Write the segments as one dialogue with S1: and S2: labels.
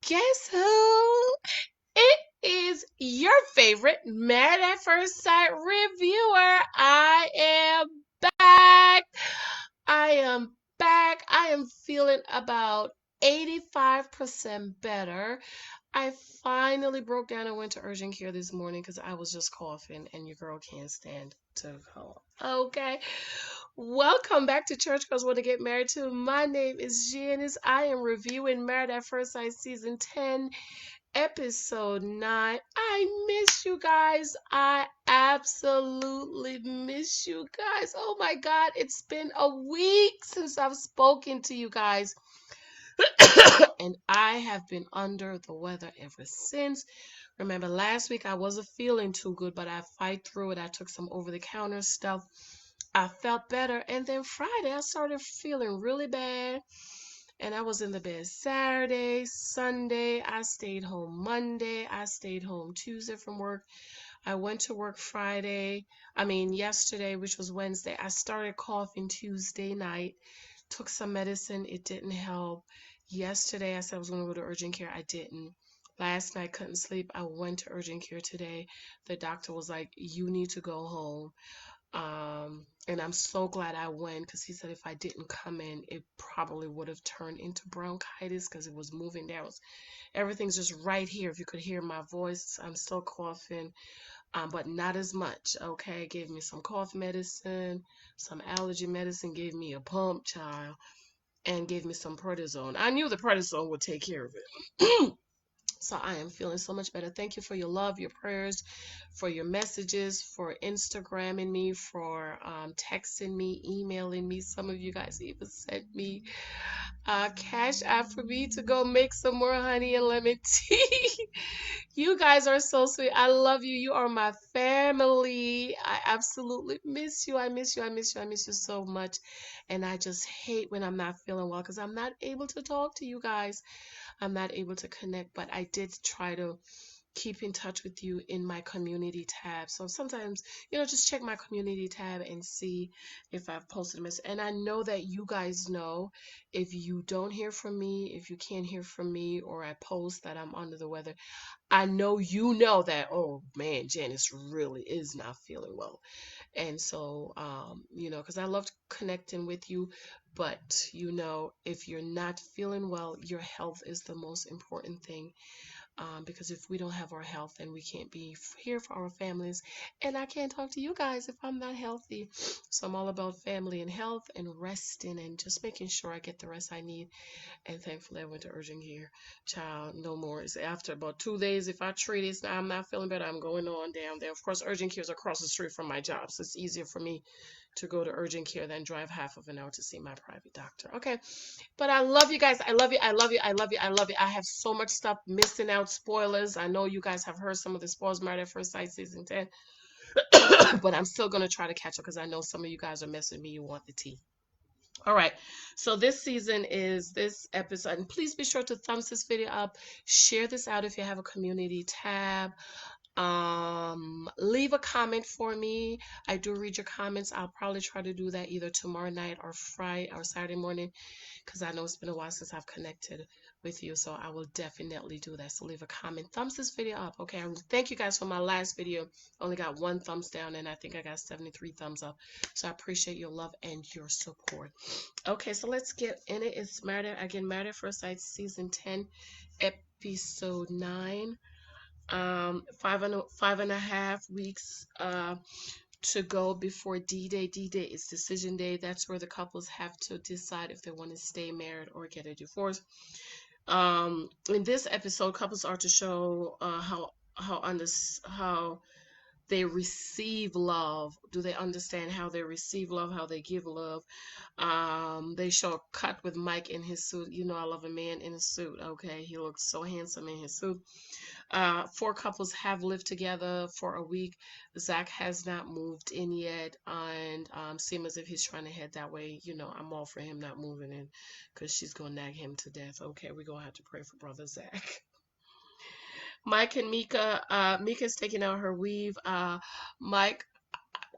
S1: Guess who? It is your favorite Married at First Sight reviewer. I am back. I am back. I am feeling about 85% better. I finally broke down and went to urgent care this morning because I was just coughing and your girl can't stand to cough. Okay. Welcome back to Church Girls Want to Get Married To. My name is Janice. I am reviewing Married at First Sight Season 10, Episode 9. I miss you guys. I absolutely miss you guys. Oh my God, it's been a week since I've spoken to you guys. And I have been under the weather ever since. Remember, last week I wasn't feeling too good, but I fight through it. I took some over-the-counter stuff. I felt better. And then Friday, I started feeling really bad. And I was in the bed Saturday, Sunday. I stayed home Monday. I stayed home Tuesday from work. I went to work yesterday, which was Wednesday. I started coughing Tuesday night. Took some medicine. It didn't help. Yesterday, I said I was going to go to urgent care. I didn't. Last night, couldn't sleep. I went to urgent care today. The doctor was like, you need to go home. And I'm so glad I went because he said if I didn't come in, it probably would have turned into bronchitis because it was moving down. Everything's just right here. If you could hear my voice, I'm still coughing, but not as much. Okay, gave me some cough medicine, some allergy medicine, gave me a pump, child, and gave me some prednisone. I knew the prednisone would take care of it. So I am feeling so much better. Thank you for your love, your prayers, for your messages, for Instagramming me, for texting me, emailing me. Some of you guys even sent me cash app for me to go make some more honey and lemon tea. You guys are so sweet. I love you. You are my family. I absolutely miss you. I miss you. I miss you. I miss you so much. And I just hate when I'm not feeling well because I'm not able to talk to you guys. I'm not able to connect, but I did try to keep in touch with you in my community tab. So sometimes, just check my community tab and see if I've posted a message. And I know that you guys know if you don't hear from me, if you can't hear from me, or I post that I'm under the weather, I know you know that, oh man, Janice really is not feeling well. And so, because I loved connecting with you, but if you're not feeling well, your health is the most important thing. Because if we don't have our health, then we can't be here for our families. And I can't talk to you guys if I'm not healthy. So I'm all about family and health and resting and just making sure I get the rest I need. And thankfully, I went to urgent care. Child, no more. It's after about 2 days. If I treat it, I'm not feeling better, I'm going on down there. Of course, urgent care is across the street from my job, so it's easier for me to go to urgent care than drive half of an hour to see my private doctor. Okay, but I love you guys. I love you. I love you. I love you. I love you. I have so much stuff missing out. Spoilers. I know you guys have heard some of the spoilers. Married at First Sight season 10, but I'm still gonna try to catch up because I know some of you guys are messaging me. You want the tea. All right, so this season is this episode, and please be sure to thumbs this video up, share this out if you have a community tab. Leave a comment for me. I do read your comments. I'll probably try to do that either tomorrow night or Friday or Saturday morning because I know it's been a while since I've connected with you, so I will definitely do that. So leave a comment, thumbs this video up. Okay, thank you guys for my last video. Only got 1 thumbs down and I think I got 73 thumbs up, so I appreciate your love and your support. Okay, so let's get in it. It's Married at First Sight season 10, episode 9. 5.5 weeks to go before D-Day. D-Day is decision day. That's where the couples have to decide if they want to stay married or get a divorce. In this episode, couples are to show how they receive love. Do they understand how they receive love, how they give love? They show a cut with Mike in his suit. I love a man in a suit. Okay, he looks so handsome in his suit. 4 couples have lived together for a week. Zach has not moved in yet, and seems as if he's trying to head that way. I'm all for him not moving in because she's gonna nag him to death. Okay, we're gonna have to pray for brother Zach. Mike and Meka. Meka's taking out her weave. Mike,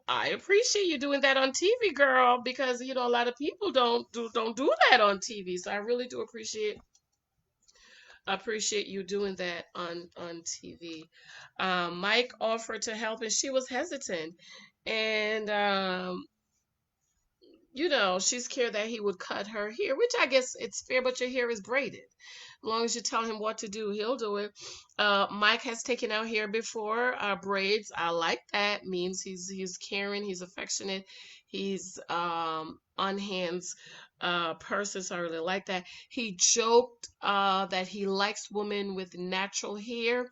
S1: I appreciate you doing that on TV, girl, because a lot of people don't do that on TV. So I really do appreciate I appreciate you doing that on TV. Mike offered to help, and she was hesitant, and she's scared that he would cut her hair, which I guess it's fair, but your hair is braided. As long as you tell him what to do, he'll do it. Mike has taken out hair before, braids. I like that. Means he's caring, he's affectionate, he's on hands person, so I really like that. He joked that he likes women with natural hair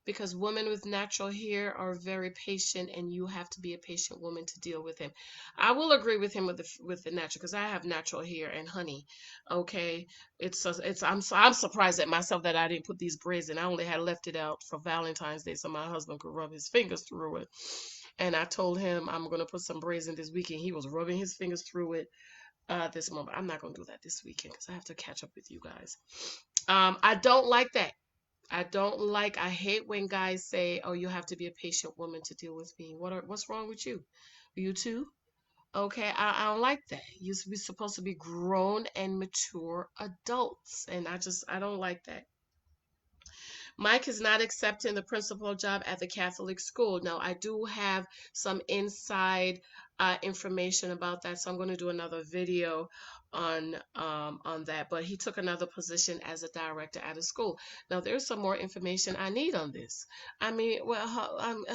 S1: because women with natural hair are very patient, and you have to be a patient woman to deal with him. I will agree with him with the natural, because I have natural hair, and honey, okay, I'm surprised at myself that I didn't put these braids in. I only had left it out for Valentine's Day so my husband could rub his fingers through it. And I told him I'm gonna put some braids in this weekend. He was rubbing his fingers through it this moment. I'm not gonna do that this weekend because I have to catch up with you guys. I don't like that. I hate when guys say, "Oh, you have to be a patient woman to deal with me." What's wrong with you? You too? Okay, I don't like that. We're supposed to be grown and mature adults, and I don't like that. Mike is not accepting the principal job at the Catholic school. Now, I do have some inside information about that, so I'm going to do another video on that. But he took another position as a director at a school. Now, there's some more information I need on this. I mean, well,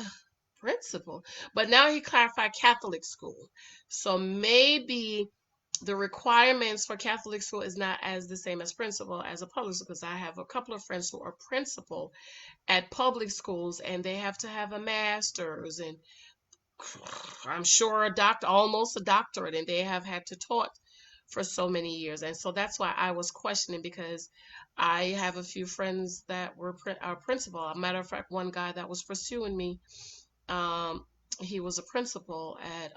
S1: principal, but now he clarified Catholic school, so maybe the requirements for Catholic school is not as the same as principal as a public school, because I have a couple of friends who are principal at public schools, and they have to have a master's, and I'm sure almost a doctorate, and they have had to taught for so many years. And so that's why I was questioning, because I have a few friends that were our principal. As a matter of fact, one guy that was pursuing me, um, he was a principal at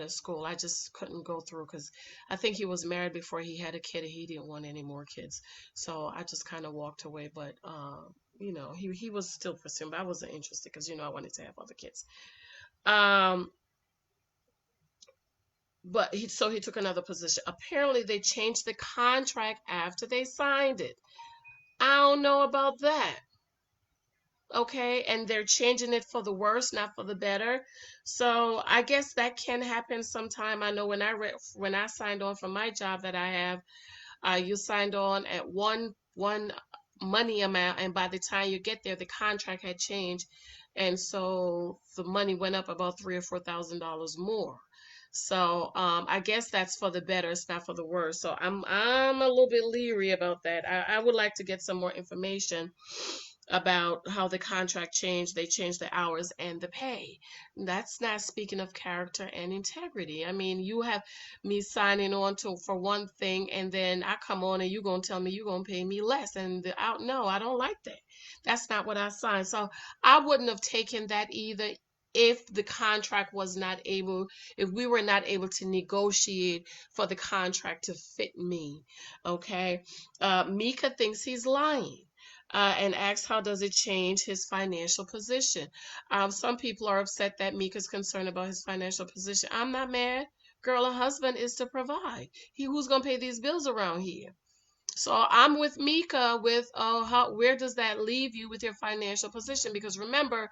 S1: a school. I just couldn't go through because I think he was married before he had a kid, and he didn't want any more kids. So I just kind of walked away. But he was still pursuing, but I wasn't interested because I wanted to have other kids. Um, but he took another position. Apparently, they changed the contract after they signed it. I don't know about that. Okay, and they're changing it for the worse, not for the better. So I guess that can happen sometime. I know when I signed on for my job that I have, you signed on at one money amount, and by the time you get there, the contract had changed, and so the money went up about $3,000 or $4,000 more. So I guess that's for the better. It's not for the worse. So I'm a little bit leery about that. I would like to get some more information about how the contract changed. They changed the hours and the pay. That's not speaking of character and integrity. I mean, you have me signing on to for one thing, and then I come on and you're gonna tell me you're gonna pay me less. And no, I don't like that. That's not what I signed. So I wouldn't have taken that either if the contract was not able, if we were not able to negotiate for the contract to fit me. Okay. Meka thinks he's lying, and asks how does it change his financial position. Some people are upset that Meka's concerned about his financial position. I'm not mad. Girl, a husband is to provide. Who's gonna pay these bills around here? So I'm with Meka with where does that leave you with your financial position? Because remember,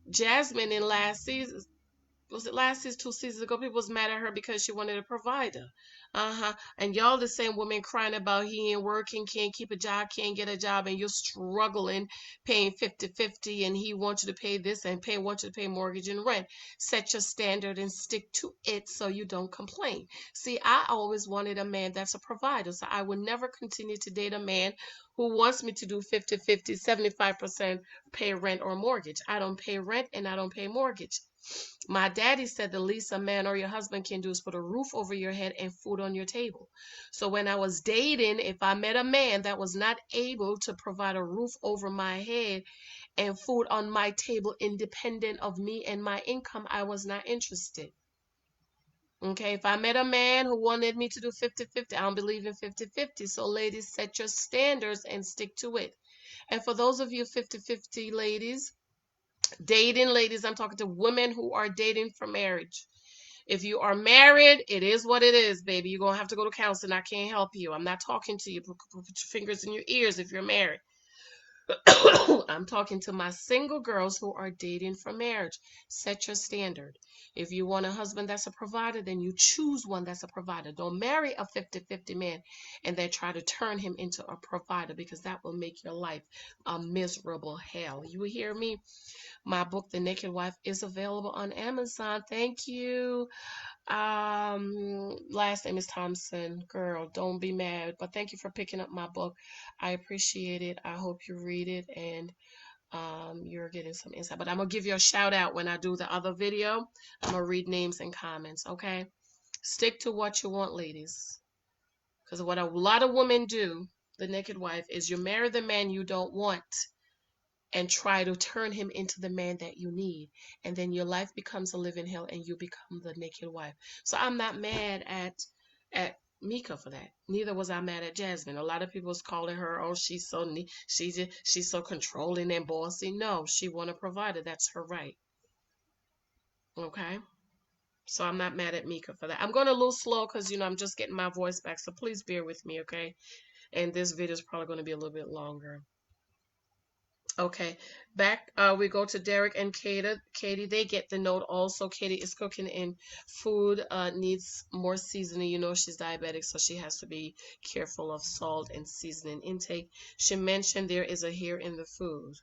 S1: Jasmine in last season, was it last season, 2 seasons ago, people was mad at her because she wanted a provider. And y'all the same woman crying about he ain't working, can't keep a job, can't get a job, and you're struggling paying 50-50, and he wants you to pay this and wants you to pay mortgage and rent. Set your standard and stick to it so you don't complain. See, I always wanted a man that's a provider, so I would never continue to date a man who wants me to do 50-50, 75% pay rent or mortgage. I don't pay rent and I don't pay mortgage. My daddy said the least a man or your husband can do is put a roof over your head and food on your table. So when I was dating, if I met a man that was not able to provide a roof over my head and food on my table independent of me and my income, I was not interested. Okay, if I met a man who wanted me to do 50-50, I don't believe in 50-50. So ladies, set your standards and stick to it. And for those of you 50-50 ladies, dating ladies, I'm talking to women who are dating for marriage. If you are married, it is what it is, baby. You're going to have to go to counseling. I can't help you. I'm not talking to you. Put your fingers in your ears if you're married. I'm talking to my single girls who are dating for marriage. Set your standard. If you want a husband that's a provider, then you choose one that's a provider. Don't marry a 50-50 man and then try to turn him into a provider, because that will make your life a miserable hell. You hear me? My book, The Naked Wife, is available on Amazon. Thank you. Last name is Thompson. Girl, don't be mad, but thank you for picking up my book. I appreciate it. I hope you read it and you're getting some insight. But I'm gonna give you a shout out when I do the other video. I'm gonna read names and comments, okay? Stick to what you want, ladies. Because what a lot of women do, the naked wife, is you marry the man you don't want and try to turn him into the man that you need. And then your life becomes a living hell and you become the naked wife. So I'm not mad at Meka for that. Neither was I mad at Jasmine. A lot of people was calling her, oh, she's so controlling and bossy. No, she want a provider. That's her right. Okay? So I'm not mad at Meka for that. I'm going a little slow because, I'm just getting my voice back. So please bear with me, okay? And this video is probably going to be a little bit longer. Okay, back we go to Derek and Katie. Katie, they get the note also. Katie is cooking and food needs more seasoning. She's diabetic, so she has to be careful of salt and seasoning intake. She mentioned there is a hair in the food.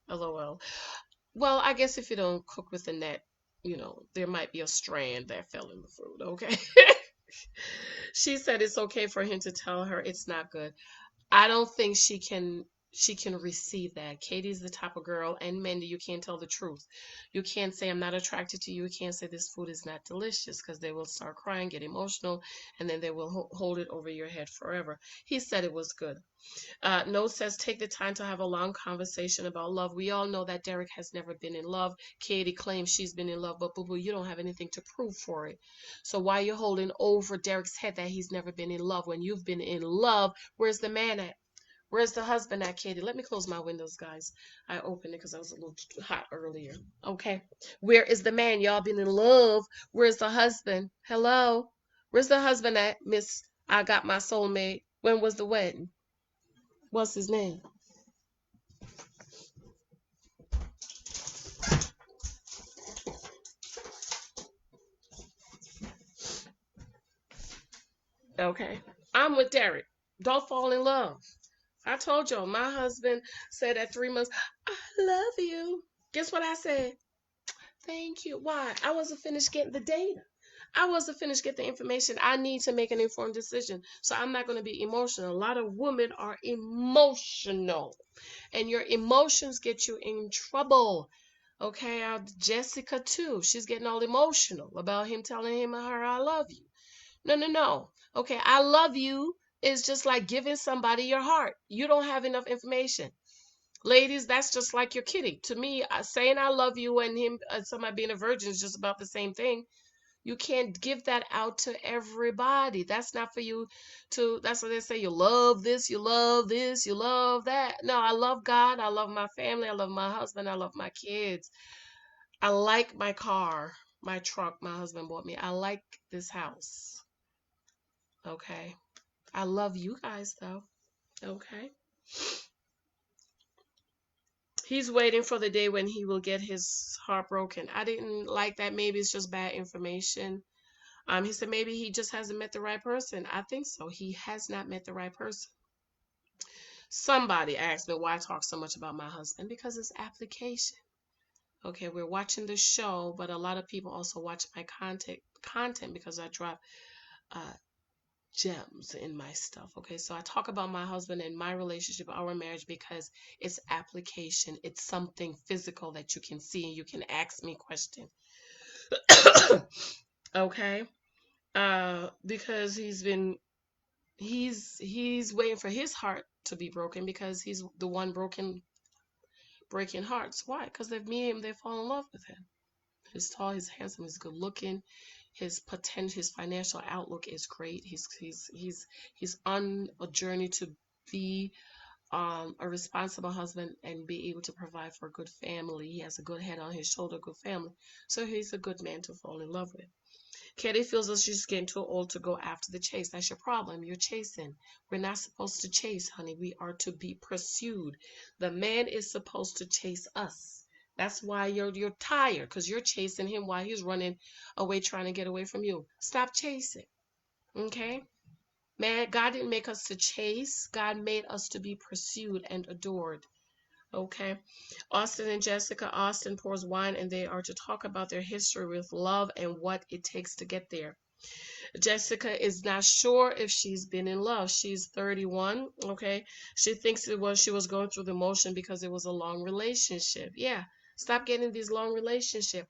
S1: LOL. Well, I guess if you don't cook with the net, there might be a strand that fell in the food, okay? She said it's okay for him to tell her it's not good. I don't think she can receive that. Katie's the type of girl, and Mandy, you can't tell the truth. You can't say I'm not attracted to you. You can't say this food is not delicious, because they will start crying, get emotional, and then they will hold it over your head forever. He said it was good. Note says take the time to have a long conversation about love. We all know that Derek has never been in love. Katie claims she's been in love, but boo-boo, you don't have anything to prove for it. So why are you holding over Derek's head that he's never been in love when you've been in love? Where's the man at? Where's the husband at, Katie? Let me close my windows, guys. I opened it because I was a little hot earlier. Okay. Where is the man? Y'all been in love. Where's the husband? Hello? Where's the husband at, Miss I Got My Soulmate? When was the wedding? What's his name? Okay. I'm with Derek. Don't fall in love. I told y'all, my husband said at 3 months, I love you. Guess what I said? Thank you. Why? I wasn't finished getting the data. I wasn't finished getting the information. I need to make an informed decision. So I'm not going to be emotional. A lot of women are emotional, and your emotions get you in trouble. Okay, Jessica too. She's getting all emotional about him telling him or her, I love you. No, no, no. Okay, I love you is just like giving somebody your heart. You don't have enough information. Ladies, that's just like your kitty. To me, saying I love you and him, somebody being a virgin is just about the same thing. You can't give that out to everybody. That's not for you that's what they say. You love this, you love this, you love that. No, I love God. I love my family. I love my husband. I love my kids. I like my car, my truck my husband bought me. I like this house. Okay. I love you guys, though. Okay. He's waiting for the day when he will get his heart broken. I didn't like that. Maybe it's just bad information. He said maybe he just hasn't met the right person. I think so. He has not met the right person. Somebody asked me why I talk so much about my husband. Because it's application. Okay, we're watching the show, but a lot of people also watch my content because I drop gems in my stuff. Okay, so I talk about my husband and my relationship, our marriage, because it's application. It's something physical that you can see and you can ask me questions. Okay, because he's waiting for his heart to be broken, because he's the one breaking hearts. Why? Because they've met him, they fall in love with him. He's tall, he's handsome, he's good looking. His potential, his financial outlook is great. He's on a journey to be a responsible husband and be able to provide for a good family. He has a good head on his shoulder, good family. So he's a good man to fall in love with. Katie feels that she's getting too old to go after the chase. That's your problem. You're chasing. We're not supposed to chase, honey. We are to be pursued. The man is supposed to chase us. That's why you're tired, because you're chasing him while he's running away trying to get away from you. Stop chasing. Okay? Man, God didn't make us to chase. God made us to be pursued and adored. Okay? Austin and Jessica. Austin pours wine, and they are to talk about their history with love and what it takes to get there. Jessica is not sure if she's been in love. She's 31, okay? She thinks she was going through the motion because it was a long relationship. Yeah, stop getting these long relationships.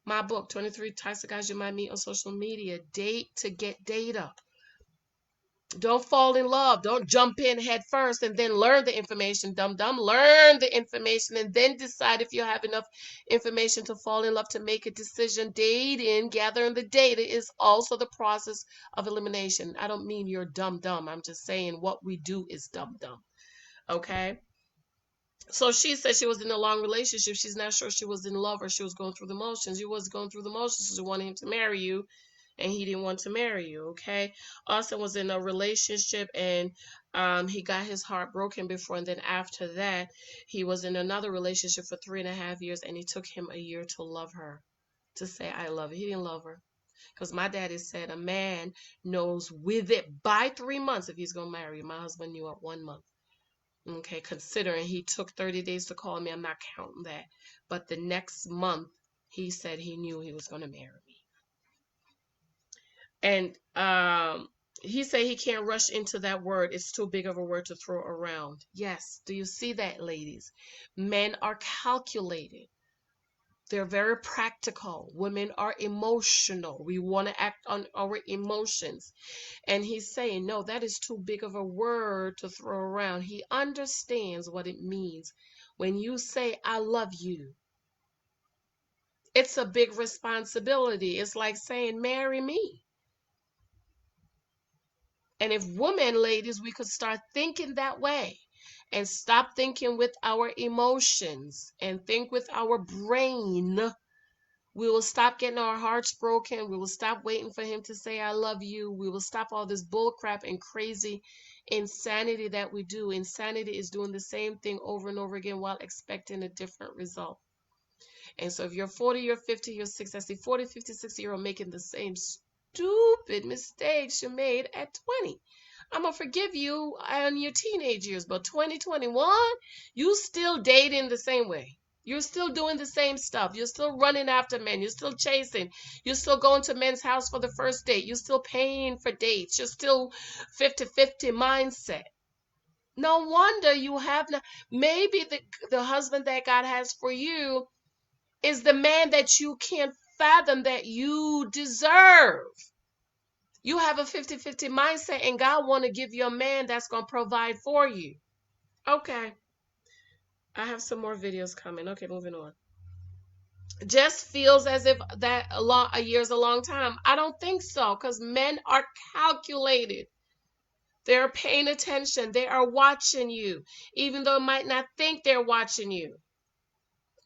S1: My book, 23 Types of Guys You Might Meet on Social Media. Date to get data. Don't fall in love. Don't jump in head first and then learn the information. Dumb. Learn the information and then decide if you have enough information to fall in love to make a decision. Dating, gathering the data is also the process of elimination. I don't mean you're dumb. I'm just saying what we do is dumb. Okay? So she said she was in a long relationship. She's not sure she was in love or she was going through the motions. You was going through the motions. She wanted him to marry you, and he didn't want to marry you, okay? Austin was in a relationship, and he got his heart broken before, and then after that, he was in another relationship for 3.5 years, and it took him a year to love her, to say, I love you. He didn't love her. Because my daddy said a man knows with it by 3 months if he's going to marry you. My husband knew at 1 month. Okay, considering he took 30 days to call me, I'm not counting that. But the next month, he said he knew he was going to marry me. And he said he can't rush into that word. It's too big of a word to throw around. Yes, do you see that, ladies? Men are calculated. They're very practical. Women are emotional. We want to act on our emotions. And he's saying, no, that is too big of a word to throw around. He understands what it means when you say, I love you. It's a big responsibility. It's like saying, marry me. And if women, ladies, we could start thinking that way and stop thinking with our emotions and think with our brain, we will stop getting our hearts broken. We will stop waiting for him to say, I love you. We will stop all this bull crap and crazy insanity that we do. Insanity is doing the same thing over and over again while expecting a different result. And so if you're 40, you're 50, you're 60, I see 40, 50, 60-year-old making the same stupid mistakes you made at 20. I'm going to forgive you on your teenage years, but 2021, you still dating the same way. You're still doing the same stuff. You're still running after men. You're still chasing. You're still going to men's house for the first date. You're still paying for dates. You're still 50-50 mindset. No wonder you have not. Maybe the husband that God has for you is the man that you can't fathom that you deserve. You have a 50-50 mindset, and God want to give you a man that's going to provide for you. Okay. I have some more videos coming. Okay, moving on. Jess feels as if that a year is a long time. I don't think so, because men are calculated. They're paying attention. They are watching you, even though it might not think they're watching you.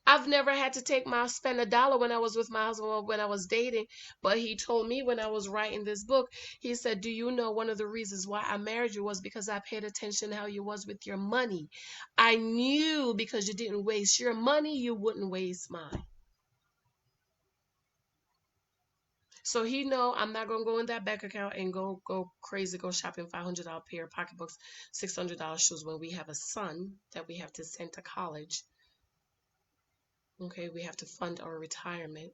S1: I've never had to spend $1 when I was with my husband or when I was dating, but he told me when I was writing this book, he said, do you know one of the reasons why I married you was because I paid attention how you was with your money. I knew because you didn't waste your money, you wouldn't waste mine. So he know I'm not going to go in that bank account and go crazy, go shopping $500 pair of pocketbooks, $600 shoes when we have a son that we have to send to college. Okay, we have to fund our retirement.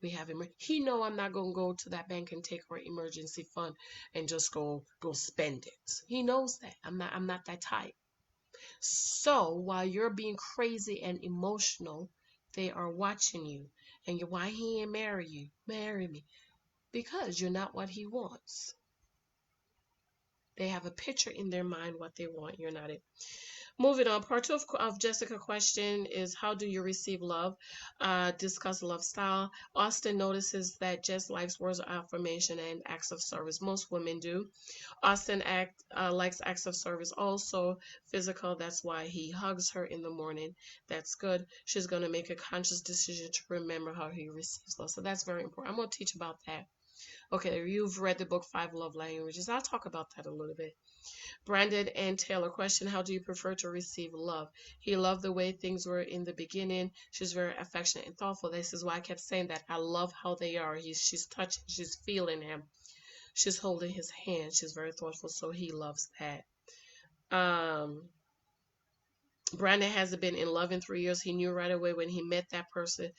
S1: We have him. He know I'm not gonna go to that bank and take our emergency fund and just go spend it. He knows that I'm not that type. So while you're being crazy and emotional, they are watching you. And why he ain't marry you? Marry me, because you're not what he wants. They have a picture in their mind what they want. You're not it. Moving on, part two of Jessica's question is how do you receive love? Discuss love style. Austin notices that Jess likes words of affirmation and acts of service. Most women do. Austin likes acts of service also. Physical, that's why he hugs her in the morning. That's good. She's going to make a conscious decision to remember how he receives love. So that's very important. I'm going to teach about that. Okay, you've read the book Five Love Languages. I'll talk about that a little bit. Brandon and Taylor question, how do you prefer to receive love? He loved the way things were in the beginning. She's very affectionate and thoughtful. This is why I kept saying that. I love how they are. She's touching, she's feeling him. She's holding his hand. She's very thoughtful, so he loves that. Brandon hasn't been in love in 3 years. He knew right away when he met that person.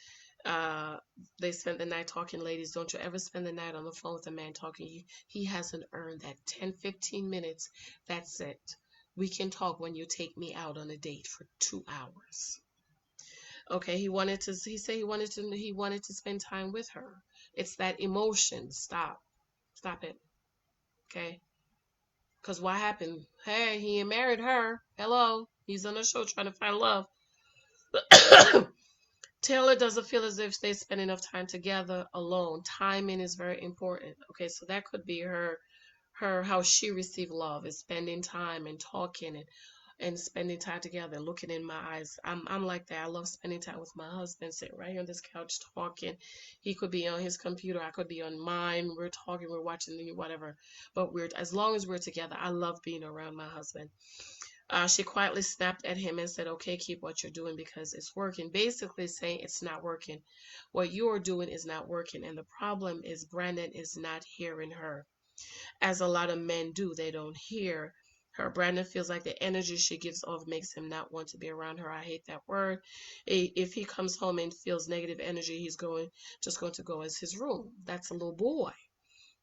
S1: They spent the night talking. Ladies, don't you ever spend the night on the phone with a man talking. He hasn't earned that 10-15 minutes. That's it. We can talk when you take me out on a date for 2 hours. Okay, he said he wanted to spend time with her. It's that emotion. Stop it. Okay, because what happened? Hey, he married her. Hello, he's on a show trying to find love. Taylor doesn't feel as if they spend enough time together alone. Timing is very important. Okay, so that could be her how she received love is spending time and talking and spending time together, looking in my eyes. I'm like that. I love spending time with my husband, sitting right here on this couch talking. He could be on his computer, I could be on mine. We're talking, we're watching whatever. But as long as we're together, I love being around my husband. She quietly snapped at him and said, okay, keep what you're doing because it's working. Basically saying it's not working. What you are doing is not working. And the problem is Brandon is not hearing her. As a lot of men do, they don't hear her. Brandon feels like the energy she gives off makes him not want to be around her. I hate that word. If he comes home and feels negative energy, he's just going to go as his room. That's a little boy.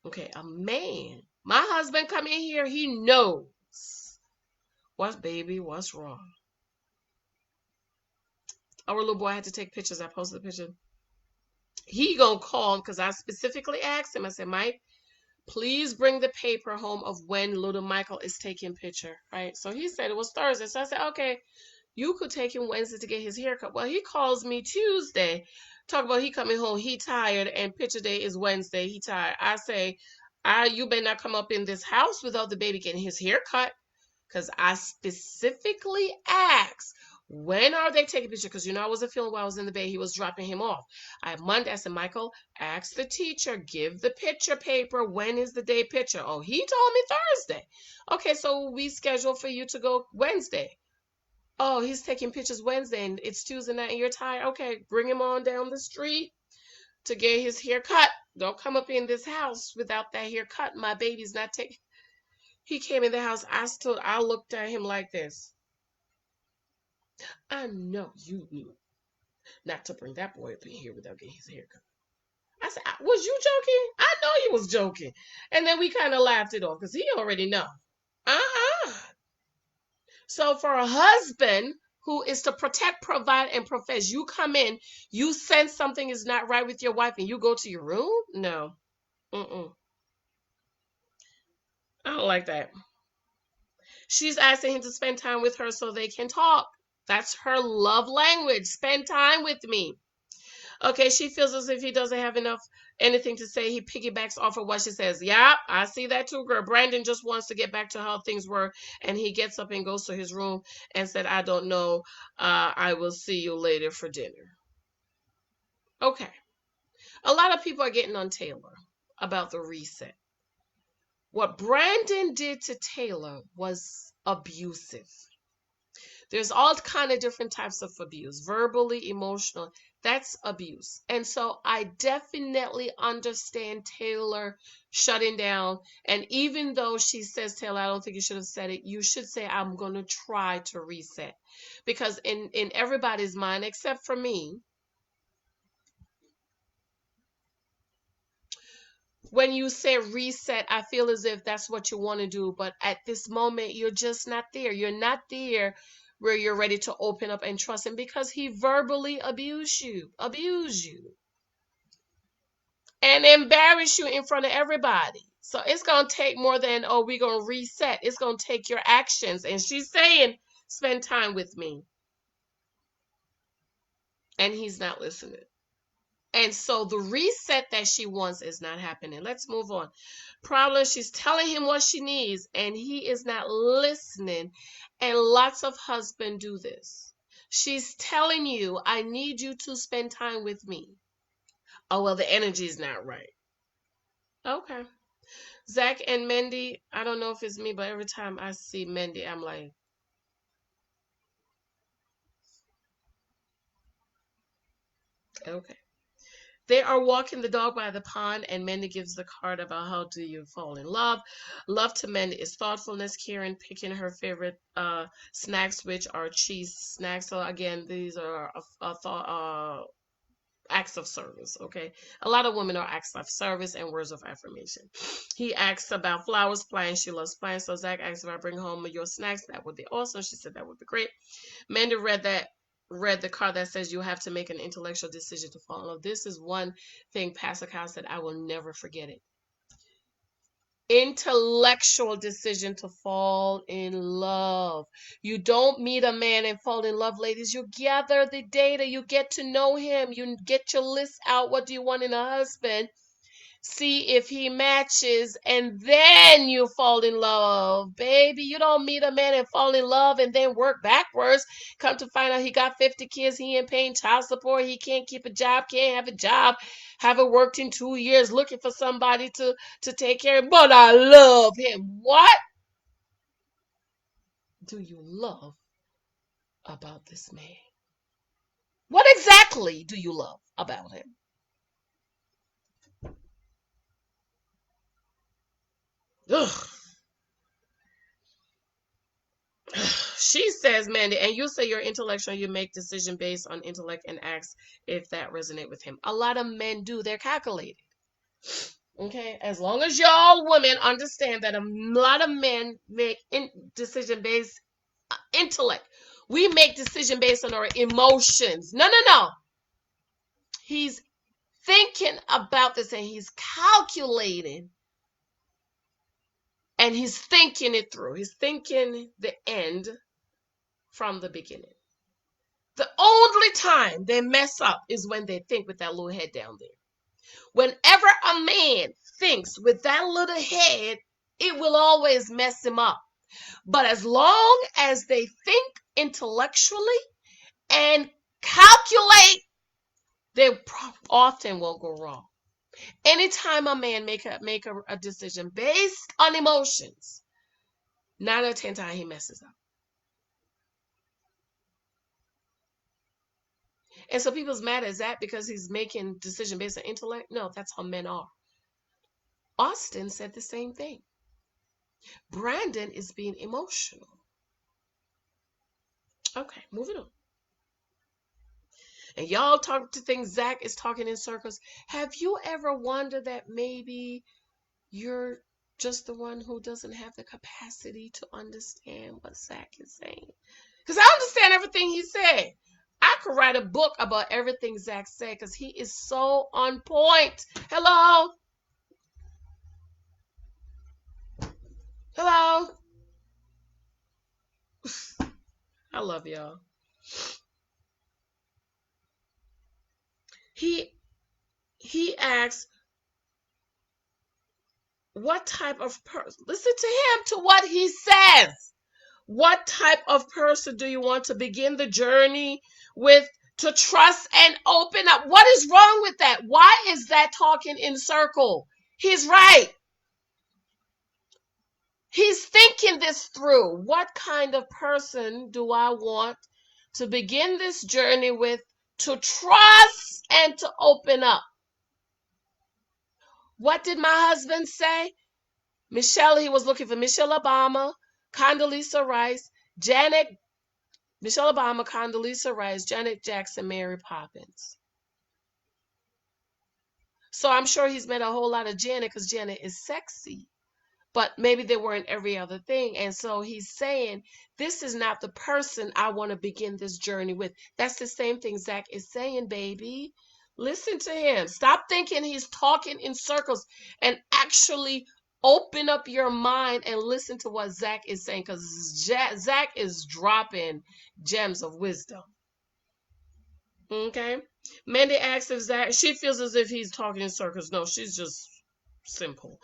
S1: Okay, a man. My husband come in here, he knows. What's wrong? Our little boy had to take pictures. I posted the picture. He gonna call him because I specifically asked him. I said, Mike, please bring the paper home of when little Michael is taking picture, right? So he said it was Thursday. So I said, okay, you could take him Wednesday to get his haircut. Well, he calls me Tuesday. Talk about he coming home, he tired, and picture day is Wednesday, he tired. I say, you better not come up in this house without the baby getting his haircut. Because I specifically asked, when are they taking picture? Because I wasn't feeling while I was in the bed. He was dropping him off. Monday, I said, Michael, ask the teacher, give the picture paper. When is the day picture? Oh, he told me Thursday. Okay, so we scheduled for you to go Wednesday. Oh, he's taking pictures Wednesday and it's Tuesday night and you're tired. Okay, bring him on down the street to get his hair cut. Don't come up in this house without that haircut. My baby's not taking. He came in the house. I looked at him like this. I know you knew not to bring that boy up in here without getting his hair cut. I said, was you joking? I know you was joking. And then we kind of laughed it off because he already know. So for a husband who is to protect, provide, and profess, you come in, you sense something is not right with your wife and you go to your room? No. I don't like that. She's asking him to spend time with her so they can talk. That's her love language. Spend time with me. Okay, she feels as if he doesn't have anything to say. He piggybacks off of what she says. Yeah, I see that too, girl. Brandon just wants to get back to how things were, and he gets up and goes to his room and said, I don't know. I will see you later for dinner. Okay. A lot of people are getting on Taylor about the reset. What Brandon did to Taylor was abusive. There's all kind of different types of abuse, verbally, emotional. That's abuse. And so I definitely understand Taylor shutting down. And even though she says, Taylor, I don't think you should have said it, you should say, I'm going to try to reset. Because in everybody's mind, except for me, when you say reset, I feel as if that's what you want to do. But at this moment, you're just not there. You're not there where you're ready to open up and trust him because he verbally abused you, and embarrass you in front of everybody. So it's going to take more than, oh, we're going to reset. It's going to take your actions. And she's saying, spend time with me. And he's not listening. And so the reset that she wants is not happening. Let's move on. Problem, she's telling him what she needs, and he is not listening. And lots of husbands do this. She's telling you, I need you to spend time with me. Oh, well, the energy is not right. Okay. Zach and Mendy, I don't know if it's me, but every time I see Mendy, I'm like, okay. They are walking the dog by the pond, and Mendy gives the card about how do you fall in love. Love to Mendy is thoughtfulness, caring, picking her favorite snacks, which are cheese snacks. So again, these are acts of service. Okay, a lot of women are acts of service and words of affirmation. He asks about flowers, plants. She loves plants. So Zach asks if I bring home your snacks, that would be awesome. She said that would be great. Mandy read the card that says you have to make an intellectual decision to fall in love. This is one thing Pastor Kyle said, I will never forget it. Intellectual decision to fall in love. You don't meet a man and fall in love, ladies. You gather the data. You get to know him. You get your list out. What do you want in a husband? See if he matches, and then you fall in love. Baby, you don't meet a man and fall in love and then work backwards. Come to find out he got 50 kids, he ain't paying child support, he can't keep a job, can't have a job, haven't worked in 2 years, looking for somebody to take care of him. But I love him. What do you love about this man? What exactly do you love about him? Ugh. She says, Mandy, and you say you're intellectual, you make decision based on intellect and ask if that resonate with him. A lot of men do. They're calculated. Okay, as long as y'all women understand that a lot of men make decision based intellect. We make decision based on our emotions. No, no, no. He's thinking about this and he's calculating and he's thinking it through. He's thinking the end from the beginning. The only time they mess up is when they think with that little head down there. Whenever a man thinks with that little head, it will always mess him up. But as long as they think intellectually and calculate, they often won't go wrong. Anytime a man make a decision based on emotions, 9 out of 10 times he messes up. And so people's mad at that because he's making decision based on intellect. No, that's how men are. Austin said the same thing. Brandon is being emotional. Okay, moving on. And y'all talk to things, Zach is talking in circles. Have you ever wondered that maybe you're just the one who doesn't have the capacity to understand what Zach is saying? Because I understand everything he said. I could write a book about everything Zach said because he is so on point. Hello? Hello? I love y'all. He asks, what type of person? Listen to him, to what he says. What type of person do you want to begin the journey with, to trust and open up? What is wrong with that? Why is that talking in circle? He's right. He's thinking this through. What kind of person do I want to begin this journey with, to trust and to open up? What did my husband say? Michelle, he was looking for Michelle Obama, Condoleezza Rice, Michelle Obama, Condoleezza Rice, Janet Jackson, Mary Poppins. So I'm sure he's met a whole lot of Janet because Janet is sexy. But maybe they weren't every other thing. And so he's saying, this is not the person I want to begin this journey with. That's the same thing Zach is saying, baby. Listen to him. Stop thinking he's talking in circles and actually Open up your mind and listen to what Zach is saying, because Zach is dropping gems of wisdom. Okay. Mandy asks if Zach, she feels as if he's talking in circles. No, she's just simple.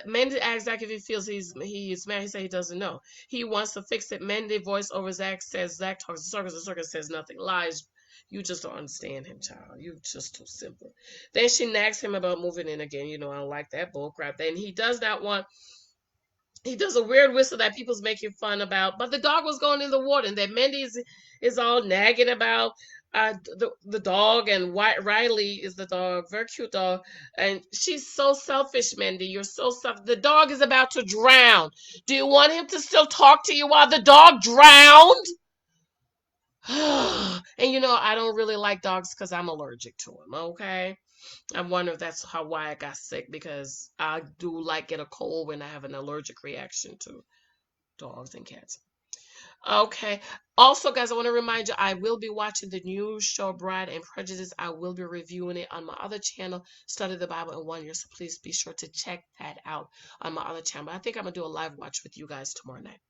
S1: Mandy asks Zach if he feels he's mad. He said he doesn't know. He wants to fix it. Mandy voice over Zach says Zach talks in circles, and circles says nothing. Lies. You just don't understand him, child. You just too simple. Then she nags him about moving in again. You know, I don't like that bull crap. Then he does not want, he does a weird whistle that people's making fun about, but the dog was going in the water, and that Mindy is all nagging about the dog, and Riley is the dog, very cute dog, and she's so selfish, Mindy. You're so selfish. The dog is about to drown. Do you want him to still talk to you while the dog drowned? And you know, I don't really like dogs because I'm allergic to them. Okay. I wonder if that's why I got sick, because I do like get a cold when I have an allergic reaction to dogs and cats. Okay. Also, guys, I want to remind you, I will be watching the new show Bride and Prejudice. I will be reviewing it on my other channel, Study the Bible in 1 year. So please be sure to check that out on my other channel. I think I'm going to do a live watch with you guys tomorrow night.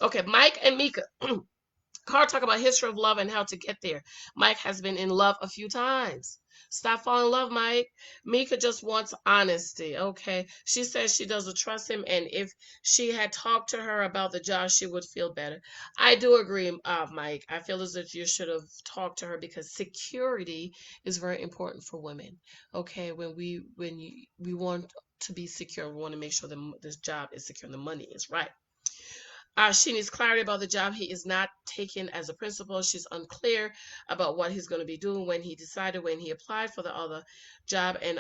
S1: Okay, Mike and Meka. Carl talk about history of love and how to get there. Mike has been in love a few times. Stop falling in love, Mike. Meka just wants honesty, okay? She says she doesn't trust him, and if she had talked to her about the job, she would feel better. I do agree, Mike. I feel as if you should have talked to her, because security is very important for women, okay? We want to be secure, we want to make sure that this job is secure and the money is right. She needs clarity about the job. He is not taken as a principal. She's unclear about what he's going to be doing when he decided, when he applied for the other job, and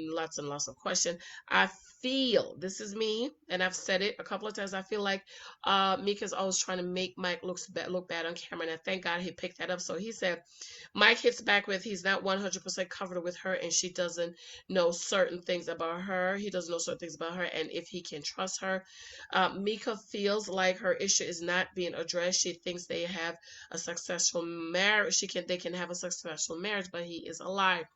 S1: lots and lots of questions. I feel, this is me, and I've said it a couple of times, I feel like Meka's always trying to make Mike look bad on camera, and I thank God he picked that up. So he said Mike hits back with he's not 100% comfortable with her, and she doesn't know certain things about her. He doesn't know certain things about her, and if he can trust her. Meka feels like her issue is not being addressed. She thinks they have a successful marriage. They can have a successful marriage, but he is a liar.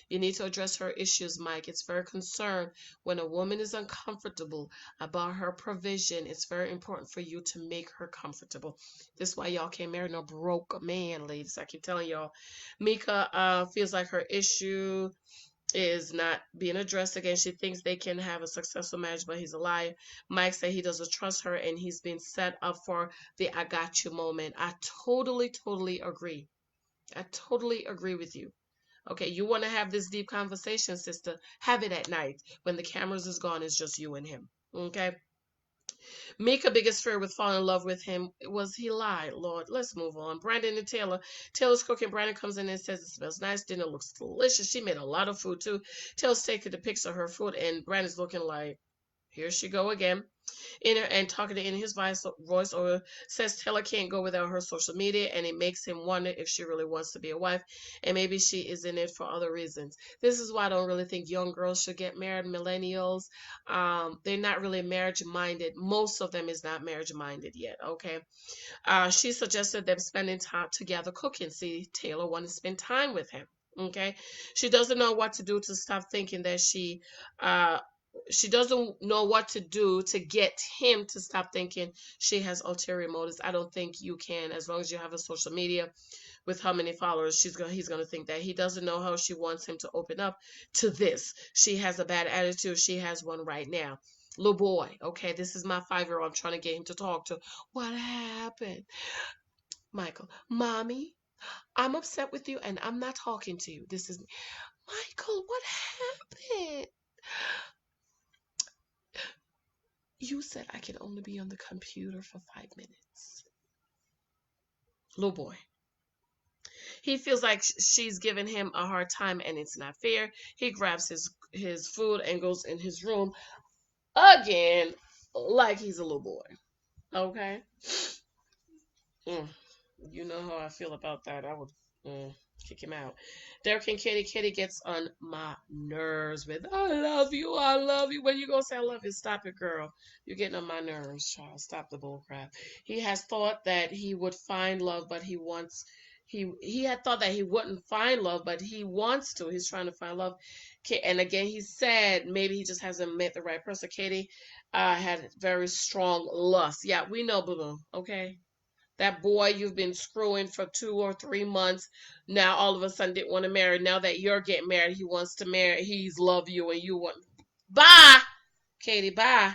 S1: You need to address her issues, Mike. It's very concerned when a woman is uncomfortable about her provision. It's very important for you to make her comfortable. This is why y'all can't marry no broke man, ladies. I keep telling y'all. Meka feels like her issue is not being addressed again. She thinks they can have a successful marriage, but he's a liar. Mike said he doesn't trust her, and he's been set up for the I got you moment. I totally agree. I totally agree with you. Okay, you want to have this deep conversation, sister, have it at night when the cameras is gone. It's just you and him. Okay. Meka's biggest fear with falling in love with him was he lied. Lord, let's move on. Brandon and Taylor. Taylor's cooking. Brandon comes in and says it smells nice. Dinner looks delicious. She made a lot of food too. Taylor's taking the pics of her food, and Brandon's looking like, here she go again. And talking to in his voiceover, says Taylor can't go without her social media, and it makes him wonder if she really wants to be a wife, and maybe she is in it for other reasons. This is why I don't really think young girls should get married. Millennials, they're not really marriage minded. Most of them is not marriage minded yet. Okay. She suggested them spending time together cooking. See, Taylor wanted to spend time with him. Okay. She doesn't know what to do to stop thinking that she doesn't know what to do to get him to stop thinking she has ulterior motives. I don't think you can, as long as you have a social media with how many followers, he's gonna think that. He doesn't know how she wants him to open up to this. She has a bad attitude. She has one right now. Little boy, okay, this is my 5-year-old. I'm trying to get him to talk to. What happened? Michael, mommy, I'm upset with you and I'm not talking to you. This is Michael, what happened? You said I can only be on the computer for 5 minutes. Little boy. He feels like she's giving him a hard time, and it's not fair. He grabs his food and goes in his room again like he's a little boy. Okay? You know how I feel about that. I would kick him out. Derek and Kitty. Kitty gets on my nerves with, I love you, I love you. When you go say I love you, stop it, girl. You're getting on my nerves, child. Stop the bull crap. He has thought that he would find love, but he wants He had thought that he wouldn't find love, but he wants to. He's trying to find love. And again, he said maybe he just hasn't met the right person. Katie had very strong lust. Yeah, we know, boo boo. Okay, that boy you've been screwing for 2 or 3 months, now all of a sudden didn't want to marry. Now that you're getting married, he wants to marry. He's love you and you want. Bye, Katie. Bye.